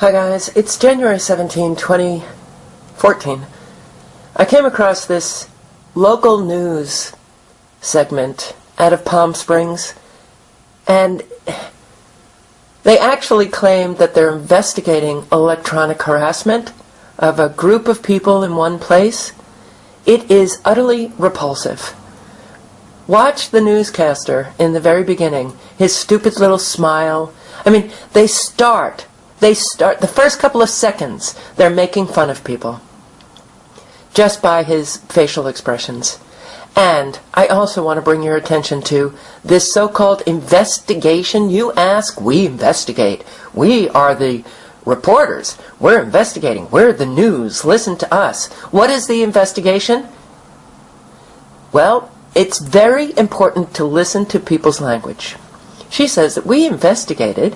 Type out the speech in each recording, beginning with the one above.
Hi guys, it's January 17, 2014. I came across this local news segment out of Palm Springs, and they actually claim that they're investigating electronic harassment of a group of people in one place. It is utterly repulsive. Watch the newscaster in the very beginning, his stupid little smile. I mean, they start, the first couple of seconds, they're making fun of people just by his facial expressions. And I also want to bring your attention to this so-called investigation. You ask, we investigate. We are the reporters. We're investigating. We're the news. Listen to us. What is the investigation? Well, it's very important to listen to people's language. She says that we investigated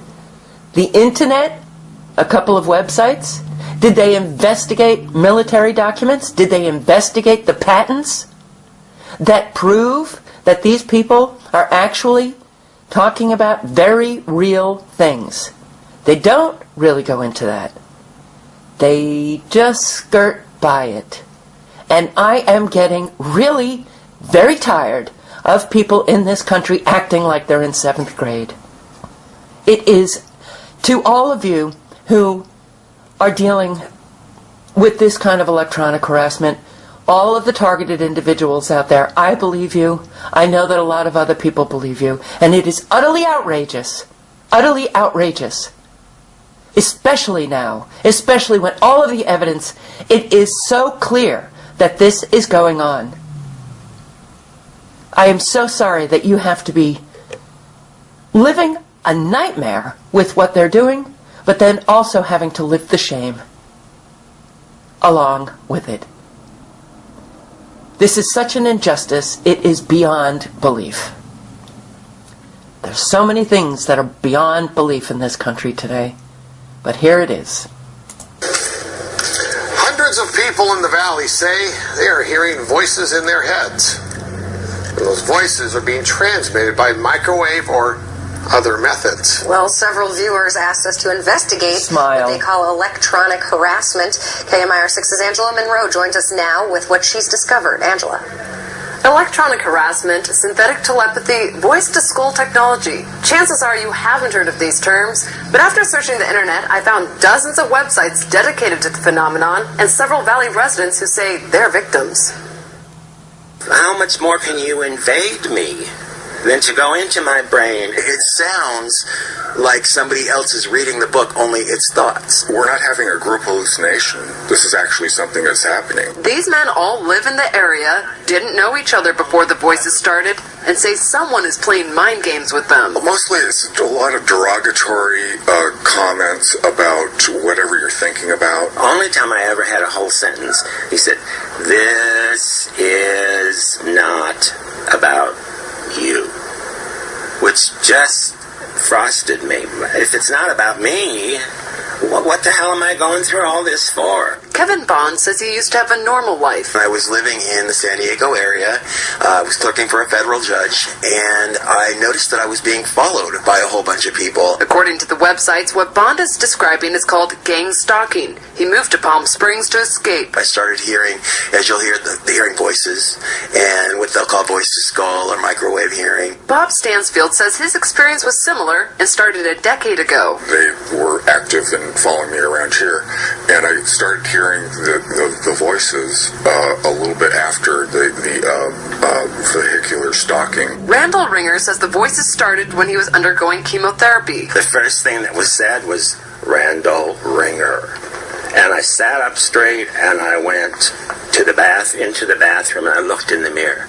the internet, a couple of websites. Did they investigate military documents? Did they investigate the patents that prove that these people are actually talking about very real things? They don't really go into that. They just skirt by it. And I am getting really very tired of people in this country acting like they're in 7th grade. It is, to all of you who are dealing with this kind of electronic harassment, all of the targeted individuals out there, I believe you. I know that a lot of other people believe you. And it is utterly outrageous. Utterly outrageous. Especially now. Especially when all of the evidence, it is so clear that this is going on. I am so sorry that you have to be living a nightmare with what they're doing, but then also having to live the shame along with it. This is such an injustice, it is beyond belief. There's so many things that are beyond belief in this country today, but here it is. Hundreds of people in the valley say they are hearing voices in their heads. And those voices are being transmitted by microwave or other methods. Well, several viewers asked us to investigate what they call electronic harassment. KMIR 6's Angela Monroe joins us now with what she's discovered. Angela. Electronic harassment, synthetic telepathy, voice-to-skull technology. Chances are you haven't heard of these terms, but after searching the internet, I found dozens of websites dedicated to the phenomenon and several Valley residents who say they're victims. How much more can you invade me than to go into my brain? It sounds like somebody else is reading the book, only it's thoughts. We're not having a group hallucination. This is actually something that's happening. These men all live in the area, didn't know each other before the voices started, and say someone is playing mind games with them. Mostly it's a lot of derogatory comments about whatever you're thinking about. Only time I ever had a whole sentence, he said, "This is not about you," which just frosted me. If it's not about me, what the hell am I going through all this for? Kevin Bond says he used to have a normal life. I was living in the San Diego area. I was clerking for a federal judge, and I noticed that I was being followed by a whole bunch of people. According to the websites, what Bond is describing is called gang stalking. He moved to Palm Springs to escape. I started hearing, as you'll hear, the hearing voices, and what they'll call voice-to-skull or microwave hearing. Bob Stansfield says his experience was similar and started a decade ago. They were active and following me around here, and I started hearing the voices a little bit after the vehicular stalking. Randall Ringer says the voices started when he was undergoing chemotherapy. The first thing that was said was Randall Ringer. And I sat up straight and I went into the bathroom, and I looked in the mirror.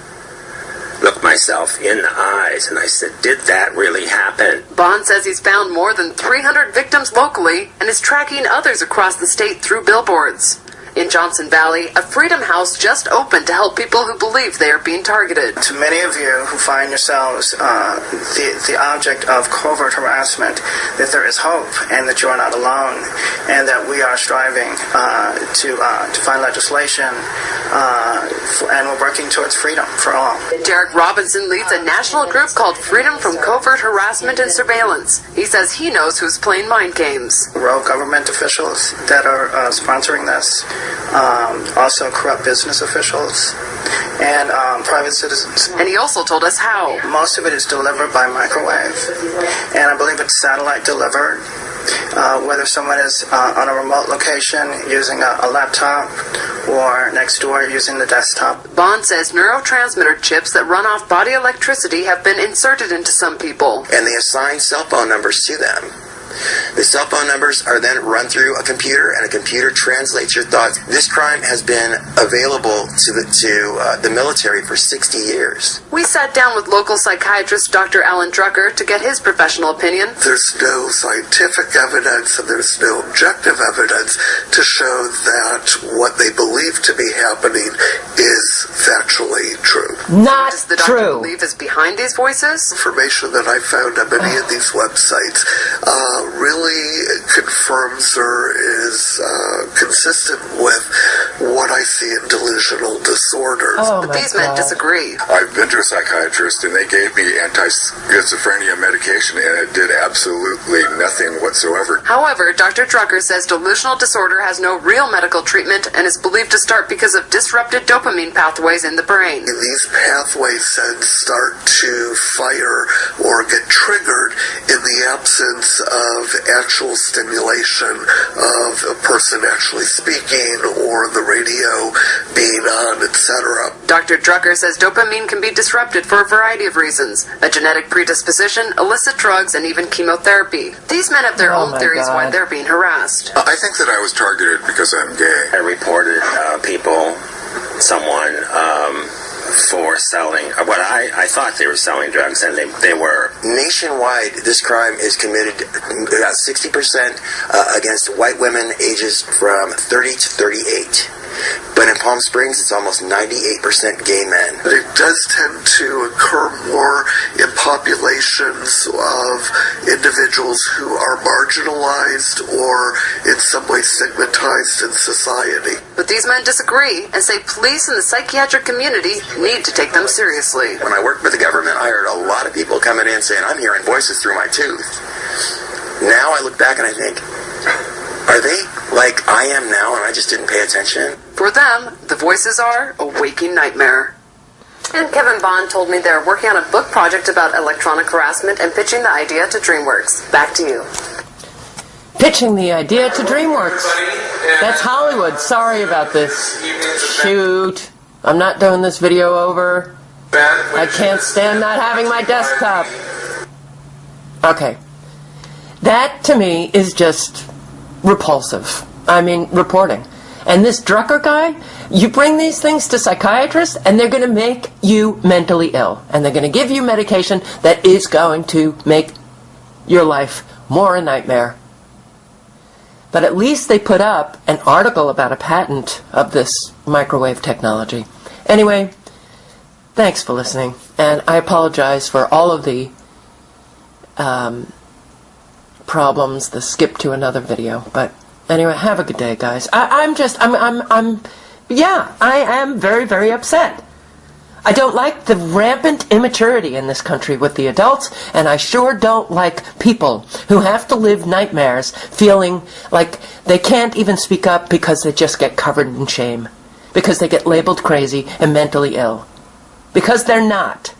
Looked myself in the eyes, and I said, did that really happen? Bond says he's found more than 300 victims locally and is tracking others across the state through billboards. In Johnson Valley, a Freedom House just opened to help people who believe they are being targeted. To many of you who find yourselves the object of covert harassment, that there is hope and that you are not alone, and that we are striving to find legislation and we're working towards freedom for all. Derek Robinson leads a national group called Freedom from Covert Harassment and Surveillance. He says he knows who's playing mind games. Rogue government officials that are sponsoring this, also corrupt business officials, and private citizens. And he also told us how. Most of it is delivered by microwave, and I believe it's satellite delivered. Whether someone is on a remote location using a laptop or next door using the desktop. Bond says neurotransmitter chips that run off body electricity have been inserted into some people. And they assign cell phone numbers to them. The cell phone numbers are then run through a computer, and a computer translates your thoughts. This crime has been available to the military for 60 years. We sat down with local psychiatrist Dr. Alan Drucker to get his professional opinion. There's no scientific evidence and there's no objective evidence to show that what they believe to be happening is factually true. Not Does the doctor believe is behind these voices? Information that I found on many of these websites really confirms or is consistent with what I see in delusional disorders. But these men disagree. I've been to a psychiatrist and they gave me anti-schizophrenia medication and it did absolutely nothing whatsoever. However, Dr. Drucker says delusional disorder has no real medical treatment and is believed to start because of disrupted dopamine pathways in the brain. These pathways then start to fire or get triggered in the absence of actual stimulation of a person actually speaking or the radio being on, etc. Dr. Drucker says dopamine can be disrupted for a variety of reasons: a genetic predisposition, illicit drugs, and even chemotherapy. These men have their own theories why they're being harassed. I think that I was targeted because I'm gay. I reported someone for selling what I thought they were selling drugs, and they were. Nationwide, this crime is committed about 60% against white women ages from 30 to 38. But in Palm Springs, it's almost 98% gay men. But it does tend to occur more in populations of individuals who are marginalized or in some way stigmatized in society. But these men disagree and say police and the psychiatric community need to take them seriously. When I worked with the government, I heard a lot of people coming in saying, I'm hearing voices through my tooth. Now I look back and I think, are they like I am now and I just didn't pay attention? For them, the voices are a waking nightmare. And Kevin Bond told me they're working on a book project about electronic harassment and pitching the idea to DreamWorks. Back to you. Pitching the idea to DreamWorks. That's Hollywood. Sorry about this. Shoot. I'm not doing this video over. I can't stand not having my desktop. Okay. That, to me, is just repulsive. I mean, reporting. And this Drucker guy, you bring these things to psychiatrists and they're going to make you mentally ill. And they're going to give you medication that is going to make your life more a nightmare. But at least they put up an article about a patent of this microwave technology. Anyway, thanks for listening. And I apologize for all of the problems, the skip to another video. But anyway, have a good day, guys. I am very, very upset. I don't like the rampant immaturity in this country with the adults, and I sure don't like people who have to live nightmares feeling like they can't even speak up because they just get covered in shame, because they get labeled crazy and mentally ill. Because they're not.